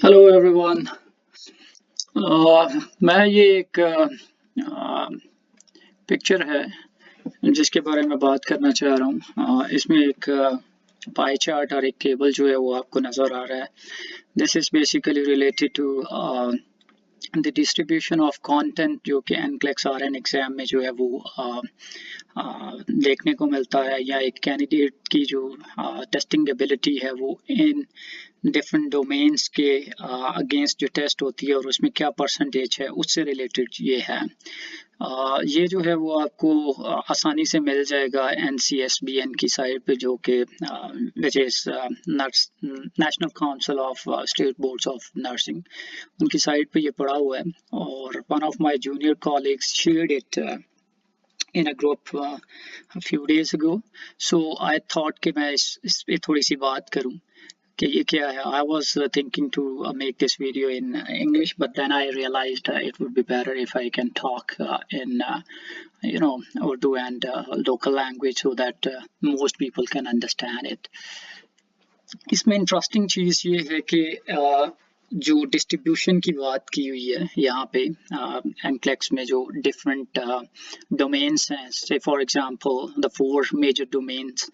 Hello everyone. मैं ये एक पिक्चर है जिसके बारे में बात करना चाह रहा हूँ। इसमें एक पाई चार्ट और एक टेबल जो है वो आपको नज़र आ रहा है। This is basically related to the distribution of content जो कि NCLEX RN एग्ज़ाम में जो है वो देखने को मिलता है, या एक कैंडिडेट की जो टेस्टिंग एबिलिटी है वो इन डिफरेंट डोमेन्स के अगेंस्ट जो टेस्ट होती है और उसमें क्या परसेंटेज है उससे रिलेटेड ये है। ये जो है वो आपको आसानी से मिल जाएगा NCSBN की साइट पे, जो कि which is national council of state boards of nursing, उनकी साइट पे ये पड़ा हुआ है। और one of my junior colleagues shared it in a group a few days ago, so I thought कि मैं इस पे थोड़ी सी बात करूं कि ये क्या है। I was thinking to make this video in English, but then I realized it would be better if I can talk in Urdu and local language, so that most people can understand it. इसमें interesting चीज़ ये है कि जो distribution की बात की हुई है यहाँ पे NCLEX में, जो डिफरेंट डोमेन्स हैं, say for example the 4 major domains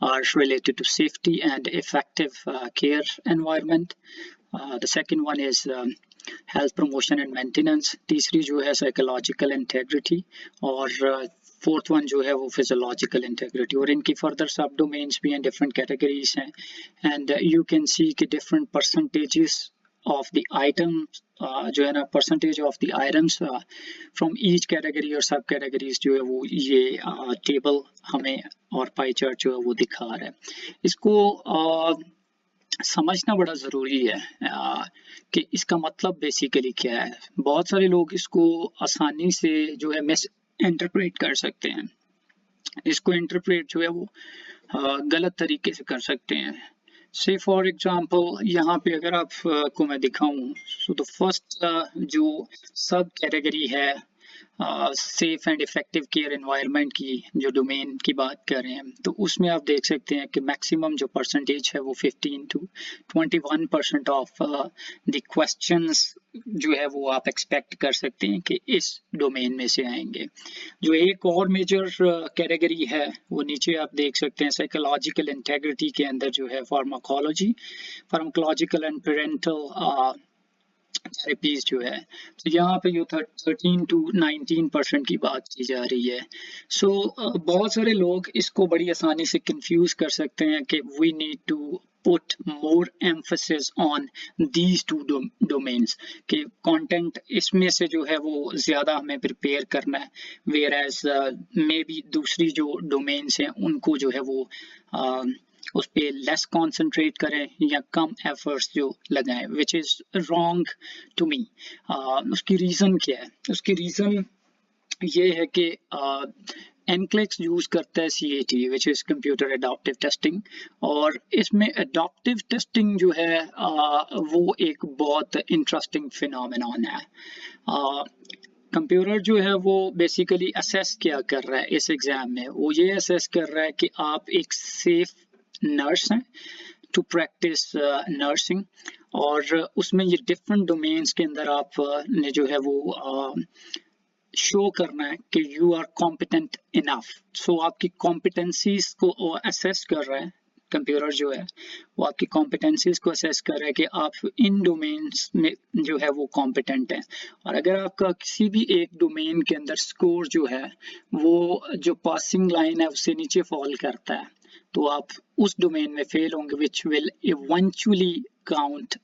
are related to safety and effective care environment. The second one is health promotion and maintenance. तीसरी जो है साइकोलॉजिकल इंटेग्रिटी, और फोर्थ वन जो है वो फिजियोलॉजिकल इंटेग्रिटी। और इनकी फर्दर सब डोमेन्स भी हैं, डिफरेंट कैटेगरीज हैं, एंड यू कैन सी कि different percentages of the items जो है ना, percentage of the items from each category और सब कैटेगरीज जो है वो ये टेबल हमें और पाई चार्ट जो है वो दिखा रहा है। इसको समझना बड़ा ज़रूरी है कि इसका मतलब बेसिकली क्या है। बहुत सारे लोग इसको आसानी से जो है मिस इंटरप्रेट कर सकते हैं। इसको इंटरप्रेट जो है वो गलत तरीके से कर सकते हैं। से फॉर एग्जांपल यहाँ पे अगर आप को मैं दिखाऊं, सो द फर्स्ट जो सब कैटेगरी है safe and effective care environment की, जो डोमेन की बात कर रहे हैं, तो उसमें आप देख सकते हैं कि मैक्सिमम जो परसेंटेज है वो 15 to 21% ऑफ द क्वेश्चंस जो है वो आप एक्सपेक्ट कर सकते हैं कि इस डोमेन में से आएंगे। जो एक और मेजर कैटेगरी है वो नीचे आप देख सकते हैं, साइकोलॉजिकल इंटेग्रिटी के अंदर जो है pharmacology, pharmacological and parental therapies जो है, तो यहाँ पे जो 13 to 19% की बात की जा रही है। सो बहुत सारे लोग इसको बड़ी आसानी से कंफ्यूज कर सकते हैं कि we need to put more emphasis on these two domains, कि कंटेंट इसमें से जो है वो ज़्यादा हमें प्रिपेयर करना है, whereas maybe दूसरी जो डोमेन्स हैं उनको जो है वो उस पर लेस कॉन्सेंट्रेट करें या कम एफर्ट्स जो लगाएं, which is wrong to me. उसकी रीज़न क्या है? उसकी रीज़न ये है कि NCLEX यूज़ करता है CAT, which is computer adaptive testing, और इसमें एडाप्टिव टेस्टिंग जो है वो एक बहुत इंटरेस्टिंग फिनोमेनॉन है। कंप्यूटर जो है वो बेसिकली असेस क्या कर रहा है इस एग्ज़ाम में, वो ये असेस कर रहा है कि आप एक सेफ नर्स हैं टू प्रैक्टिस नर्सिंग, और उसमें ये डिफरेंट डोमेन्स के अंदर आप ने जो है वो शो करना है कि यू आर कॉम्पिटेंट इनफ। सो आपकी कॉम्पिटेंसीज को असेस कर रहा है कंप्यूटर जो है, वो आपकी कॉम्पिटेंसीज को असेस कर रहा है कि आप इन डोमेन्स में जो है वो कॉम्पिटेंट हैं। और अगर आपका किसी भी एक डोमेन के अंदर स्कोर जो है वो जो पासिंग लाइन है उससे नीचे फॉल करता है, तो आप उस डोमेन में फेल होंगे, which will eventually count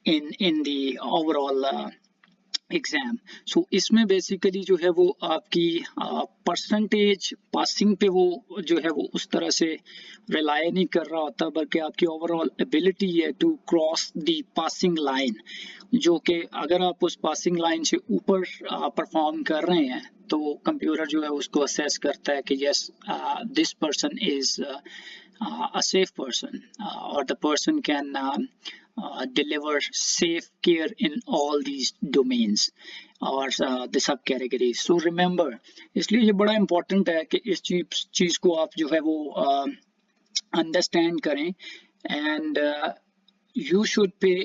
in the overall exam. So इसमें बेसिकली जो है वो आपकी परसेंटेज पासिंग पे वो जो है वो उस तरह से रिलाई नहीं कर रहा होता, बल्कि आपकी ओवरऑल एबिलिटी है to cross the passing line, जो कि अगर आप उस पासिंग लाइन से ऊपर परफॉर्म कर रहे हैं तो कंप्यूटर जो है उसको असेस करता है कि yes this person is a safe person, or the person can deliver safe care in all these domains or the subcategories. So remember, इसलिए ये बड़ा important है कि इस चीज को आप जो है वो understand करें, and you should pay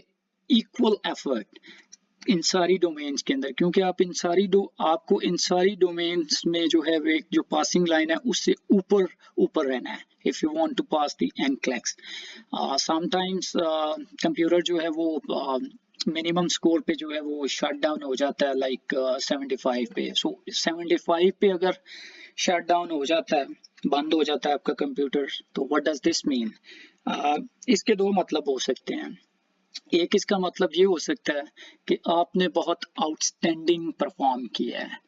equal effort in सारी डोमेन्स के अंदर, क्योंकि आप आपको इन सारी डोमेन्स में जो है वो जो पासिंग लाइन है उससे ऊपर रहना है if you want to pass the NCLEX। Sometimes computer जो है वो मिनिमम स्कोर पे जो है वो शट डाउन हो जाता है लाइक 75 पे। सो 75 पे अगर शट डाउन हो जाता है, बंद हो जाता है आपका कंप्यूटर, तो व्हाट डज दिस मीन? इसके दो मतलब हो सकते हैं। एक इसका मतलब ये हो सकता है कि आपने बहुत आउटस्टैंडिंग परफॉर्म किया है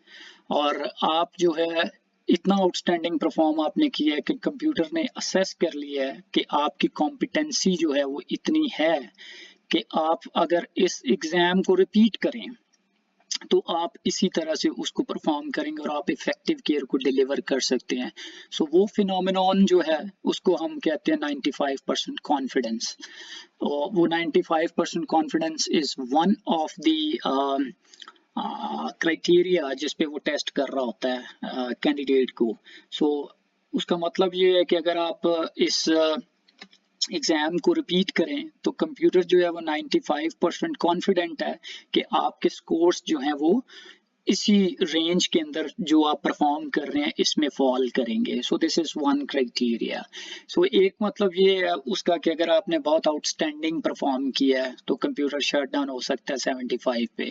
और आप जो है इतना आउटस्टैंडिंग परफॉर्म आपने किया है कि कंप्यूटर ने असेस कर लिया है कि आपकी कॉम्पिटेंसी जो है वो इतनी है कि आप अगर इस एग्जाम को रिपीट करें तो आप इसी तरह से उसको परफॉर्म करेंगे और आप इफेक्टिव केयर को डिलीवर कर सकते हैं। सो वो फिनोमेनॉन जो है उसको हम कहते हैं 95% कॉन्फिडेंस। वो 95% confidence is one of the criteria जिस पे वो टेस्ट कर रहा होता है कैंडिडेट को। सो उसका मतलब ये है कि अगर आप इस एग्जाम को रिपीट करें तो कंप्यूटर जो है वो 95% कॉन्फिडेंट है कि आपके स्कोर्स जो हैं वो इसी रेंज के अंदर जो आप परफॉर्म कर रहे हैं इसमें फॉल करेंगे। So this is one criteria. So एक मतलब ये है उसका कि अगर आपने बहुत आउटस्टैंडिंग परफॉर्म किया है तो कंप्यूटर शट डाउन हो सकता है 75 पे।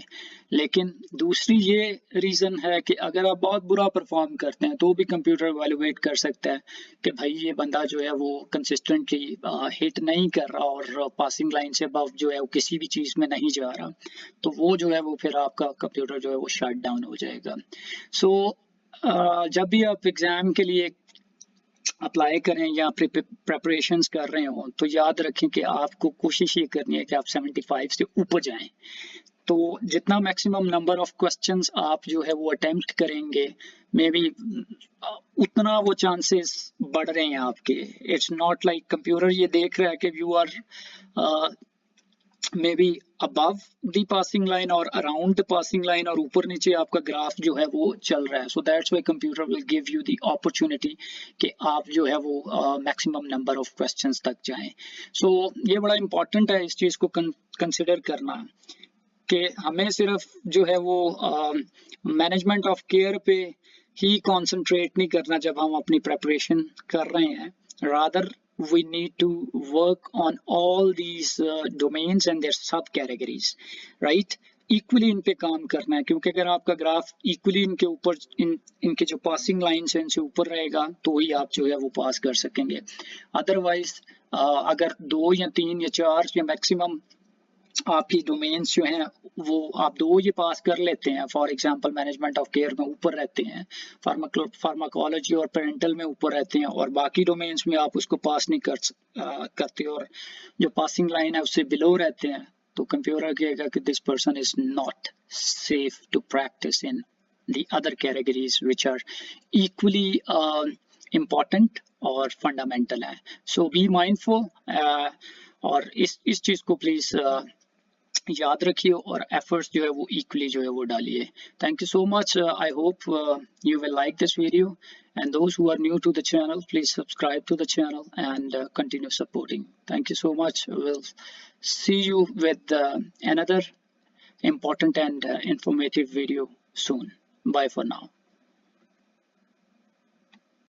लेकिन दूसरी ये रीज़न है कि अगर आप बहुत बुरा परफॉर्म करते हैं तो भी कंप्यूटर एवेलुएट कर सकता है कि भाई ये बंदा जो है वो कंसिस्टेंटली हिट नहीं कर रहा और पासिंग लाइन से अबव जो है वो किसी भी चीज़ में नहीं जा रहा, तो वो जो है वो फिर आपका कंप्यूटर जो है वो शट डाउन हो जाएगा। सो जब भी आप एग्जाम के लिए अप्लाई करें या प्रिपरेशंस कर रहे हो तो याद रखें कि आपको कोशिश ये करनी है कि आप 75 से ऊपर जाएं। तो जितना मैक्सिमम नंबर ऑफ क्वेश्चंस आप जो है वो अटेम्प्ट करेंगे मे बी उतना वो चांसेस बढ़ रहे हैं आपके। इट्स नॉट लाइक कंप्यूटर ये देख रहा है कि you are maybe above the passing line और अराउंड द पासिंग लाइन और ऊपर नीचे आपका ग्राफ जो है वो चल रहा है। So that's why computer will give you the opportunity कि आप जो है वो मैक्सिमम नंबर ऑफ क्वेश्चंस तक जाएं। सो ये बड़ा इंपॉर्टेंट है इस चीज़ को कंसिडर करना कि हमें सिर्फ जो है वो मैनेजमेंट ऑफ केयर पे ही कंसंट्रेट नहीं करना जब हम अपनी प्रिपरेशन कर रहे हैं, rather we need to work on all these domains and their sub categories, right? Equally in पे काम करना है, क्योंकि अगर आपका ग्राफ इक्वली इनके ऊपर इनके जो पासिंग लाइन्स हैं इनसे ऊपर रहेगा तो ही आप जो है वो पास कर सकेंगे। अदरवाइज अगर 2 या 3 या 4 या मैक्सिमम आपकी डोमेन्स जो हैं वो आप 2 ये पास कर लेते हैं, for example management of care में ऊपर रहते हैं, फार्माकोलॉजी और पेरेंटल में ऊपर रहते हैं और बाकी डोमेन्स में आप उसको पास नहीं करते और जो पासिंग लाइन है उससे बिलो रहते हैं, तो कंप्यूटर कहेगा कि this person is not safe to practise in the other categories which are equally important और फंडामेंटल है। सो बी माइंडफुल और इस चीज़ को प्लीज़ याद रखिए और एफर्ट्स जो है वो इक्वली जो है वो डालिए। Thank you so much. I hope you will like this video, and those who are new to the channel, please subscribe to the channel and continue supporting. Thank you so much. We'll see you with another important and informative video soon. Bye for now.